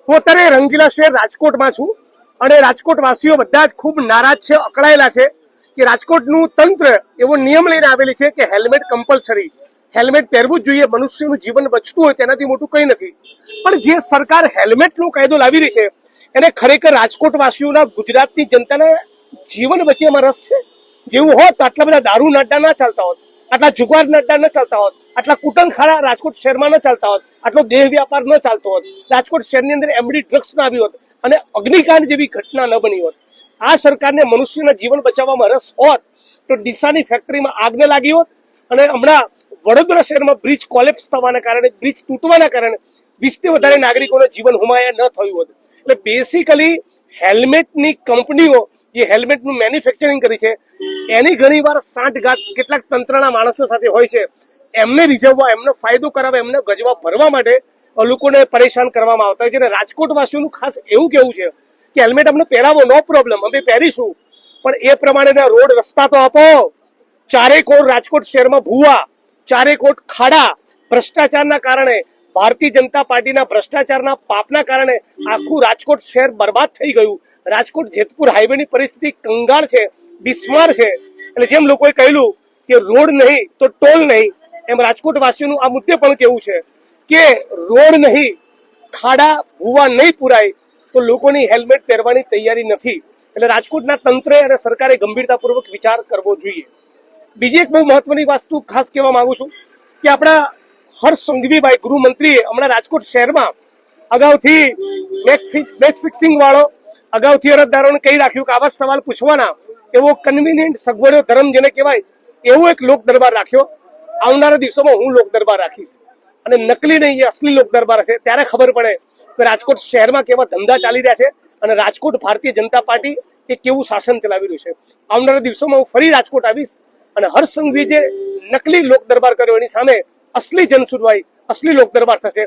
હું અત્યારે રંગીલા શહેર રાજકોટમાં છું અને રાજકોટવાસીઓ બધા જ ખૂબ નારાજ છે, અકળાયેલા છે કે રાજકોટનું તંત્ર એવો નિયમ લઈને આવેલી છે કે હેલ્મેટ કમ્પલસરી, હેલ્મેટ પહેરવું જ જોઈએ. મનુષ્યનું જીવન બચતું હોય તેનાથી મોટું કંઈ નથી. પણ જે સરકાર હેલ્મેટનો કાયદો લાવી રહી છે એને ખરેખર રાજકોટવાસીઓના, ગુજરાતની જનતાના જીવન બચે એમાં રસ છે? જેવું હોત તો આટલા બધા દારૂ નાડા ના ચાલતા હોત, આટલા જુગાર નાડા ન ચાલતા હોત, આટલા કુટનખાડા રાજકોટ શહેરમાં ન ચાલતા હોત, આટલો દેહ વ્યાપાર ન ચાલતો હોત, રાજકોટ શહેરની અંદર એમડી ડ્રગ્સ ના આવી હોત અને અગ્નિકાંડ જેવી ઘટના ન બની હોત. આ સરકારને મનુષ્યના જીવન બચાવવામાં રસ હોત તો ડીસાની ફેક્ટરીમાં આગ ન લાગી હોત અને હમણાં વડોદરા શહેરમાં બ્રિજ કોલેપ્સ થવાના કારણે, બ્રિજ તૂટવાના કારણે 20 થી વધારે નાગરિકોનું જીવન હુમાયા ન થયું હોત. એટલે બેસિકલી હેલ્મેટની કંપનીઓ જે હેલ્મેટનું મેન્યુફેક્ચરિંગ કરી છે એની ઘણીવાર સાંઠગાંઠ કેટલાક તંત્રના માણસો સાથે હોય છે. એમને રીઝવવા, એમનો ફાયદો કરાવવા, એમને ગજવા ભરવા માટે લોકોને પરેશાન કરવામાં આવતા હોય છે. અને રાજકોટવાસીઓનું ખાસ એવું કેવું છે કે હેલ્મેટ અમને પહેરાવો, નો પ્રોબ્લેમ, અમે પહેરીશું, પણ એ પ્રમાણેના રોડ રસ્તા તો આપો. ચારેકોર રાજકોટ શહેરમાં ભૂવા, ચારેકોર ખાડા, ભ્રષ્ટાચારના કારણે, ભારતીય જનતા પાર્ટીના ભ્રષ્ટાચારના પાપના કારણે આખું રાજકોટ શહેર બરબાદ થઈ ગયું. રાજકોટ જેતપુર હાઈવેની પરિસ્થિતિ કંગાળ છે, બિસ્માર છે. એટલે જેમ લોકોએ કહેલું કે રોડ નહીં તો ટોલ નહીં, એમ રાજકોટવાસીઓનું આ મુદ્દે પણ કેવું છે કે રોડ નહીં, ખાડા ભૂવા નહીં પુરાય તો લોકોની હેલ્મેટ પહેરવાની તૈયારી નથી. એટલે રાજકોટના તંત્રે અને સરકારે ગંભીરતાપૂર્વક વિચાર કરવો જોઈએ. બીજી એક બહુ મહત્વની વસ્તુ ખાસ કહેવા માંગુ છું કે આપણા હર્ષ સંઘવીભાઈ ગૃહમંત્રીએ હમણાં રાજકોટ શહેરમાં અગાઉથી મેચ ફિક્સિંગ વાળો અગાઉથી અરજદારોને કહી રાખ્યું કે આવા સવાલ પૂછવાના, એવો કન્વિનિયન્ટ સગવડો ધર્મ જેને કહેવાય એવો એક લોક દરબાર રાખ્યો. આવનારા દિવસોમાં હું લોક દરબાર રાખીશ અને નકલી નહીં, એ અસલી લોક દરબાર હશે. ત્યારે ખબર પડે કે રાજકોટ શહેરમાં કેવા ધંધા ચાલી રહ્યા છે અને રાજકોટ ભારતીય જનતા પાર્ટી એ કેવું શાસન ચલાવી રહ્યું છે. આવનારા દિવસોમાં હું ફરી રાજકોટ આવીશ અને હર્ષ સંઘવી જે નકલી લોક દરબાર કર્યો એની સામે અસલી જનસુનવાઈ, અસલી લોક દરબાર થશે.